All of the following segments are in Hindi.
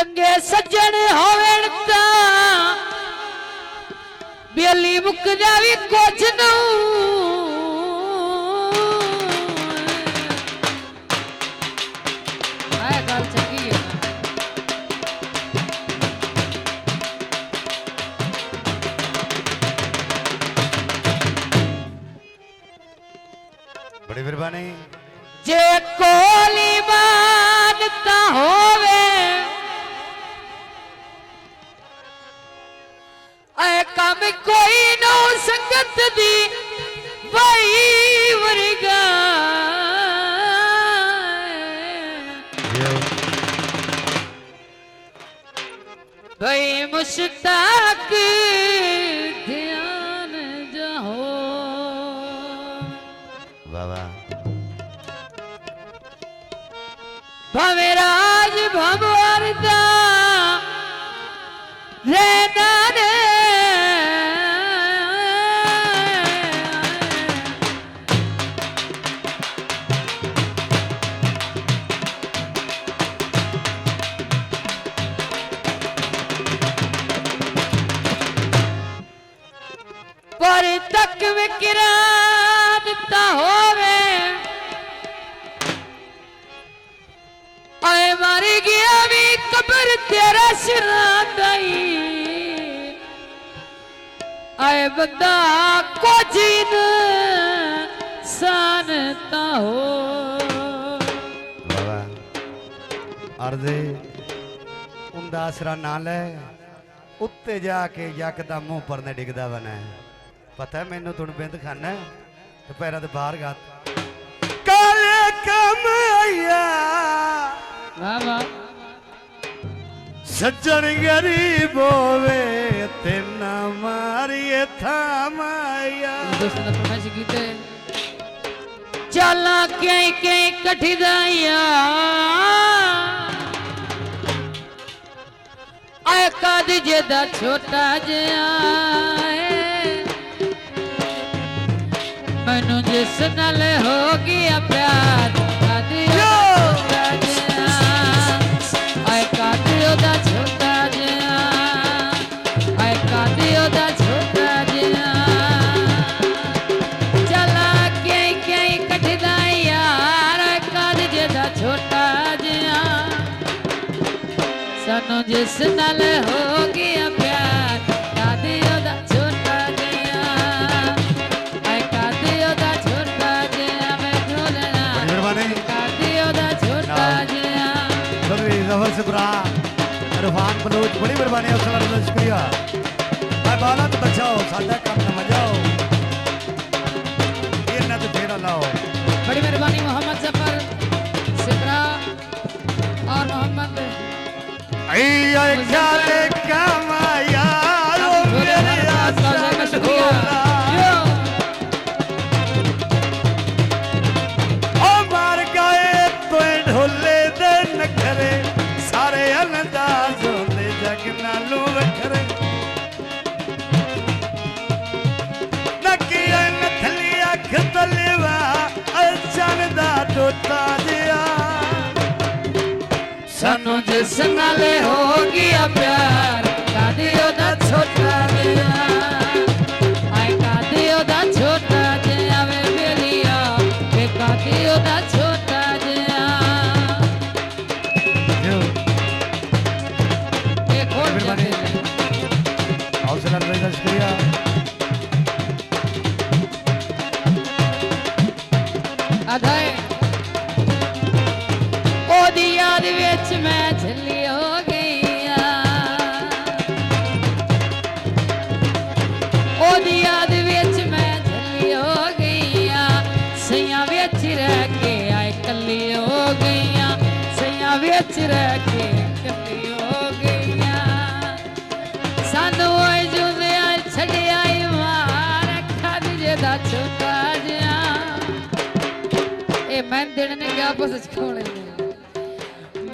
चंगे सज्जन होवेण ता बेली मुक जावी कुछ नू आया गल चंगी है बड़ी मेहरबानी जे कोली मानता होवे ऐ काम कोई नो संगत दी भाई वर्गा भाई मुश्ताक ध्यान जहो बाबा भवेराज भगवरदा रहना रे पर तक विक्रांत होवे आए मारी गया भी कब्र तेरा सिरादाई आए बंदा को जीन सानता हो बाबा अर्दे उनका आसरा ना ले उत्ते जाके यकदा मुंह पर ने डिगदा बना पता है मैनू तुम बिंद खाना तो पैरों के बाहर गा काले कम आया बाबा सज्जन गरीब होवे तेना मारिए था माया दोस्तों ने फरमाइश की थे चला कहीं कहीं कठिनाइया आए काद जेदा छोटा जिया मैनू जिस नाल हो गया प्यार कादियो छोटा जिया आए कादियो दा छोटा जिया आए कादियो दा छोटा जिया चला कहीं कहीं कठिनाई यार काद जेदा छोटा जिया सानू जिस नाल हो गया प्यार कादियो दा छोटा जिया आए कादियो दा छोटा जिया मैं ढोलना कादियो दा छोटा जिया जफर शुक्रा इरफान बलोच बड़ी मेहरबानी है शुक्रिया भाई बाला तो बचाओ सादा काम न मजाओ ये ना तो फेरा लाओ बड़ी मेहरबानी मोहम्मद जफर सिकरा और मोहम्मद ख्याले कमाया मेरे आसान ढोला ओ मार गए तो ढोले दे नखरे सारे अंदाज होंदे जग नालू वखरे नकिया नथली अख तलेवा अचन दा टोटा जिया सानू जिस नाल हो गया प्यार कादियो दा छोटा जिया आए कादियो दा छोटा जिया वे बेलिया वे कादियो दा छोटा जिया एक और हौसला रजा शुक्रिया अधाए ओदी याद विच मैं झल्ली हो गई ओदी याद विच मैं झल्ली हो गई सैया विच रह के आए कल्ली हो गई सैया विच रह के कल्ली हो गई सानू जुदे छड़िया मार खाद जेदा छोटा जिया ए मैं दिन ने क्या बस खोले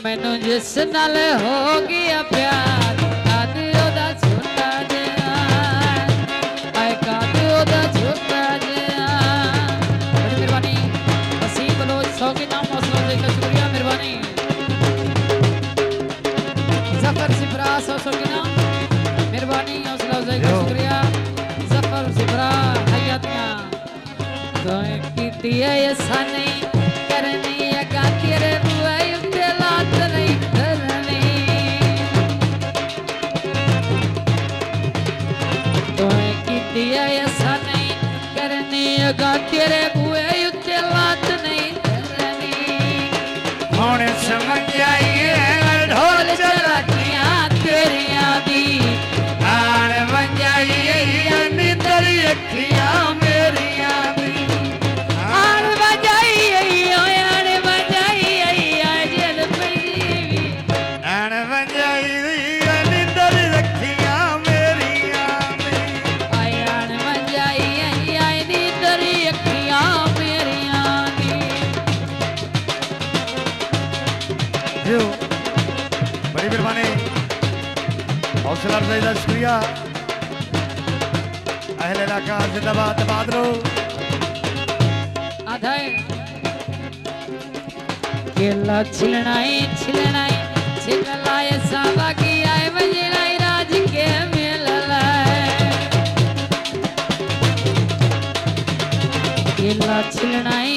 मैनू जिस नाल हो गया प्यार कादियो दा छोटा जिया आए कादियो दा छोटा जिया बड़ी मेहरबानी वसीम बलोच 100 के नाम हौसला देकर शुक्रिया मेहरबानी ऐसा नहीं करनी अगा तेरे बुए उत्ते लात नहीं धरनी तोए कीती ऐसा नहीं करनी अगा तेरे बुए उत्ते लात नहीं धरनी हुण समझ आइए ढोल चलाकियां तेरियां दी आन वंजाइए निंदर अखियां मेरियां दी आन बजाई आन बजाई जेल पीवी आन वंजाइए निंदर अखियां मेरियां दी आन बजाई नी तेरी अखियां मेरियां दी जो बड़ी मेहरबानी हौसला अफजाई का शुक्रिया अहले इलाका जिंदाबाद आबाद रहो आधाय केला छिलनाई छिललाए सावा की आए बजनाई राज के मेललाए केला छिलनाई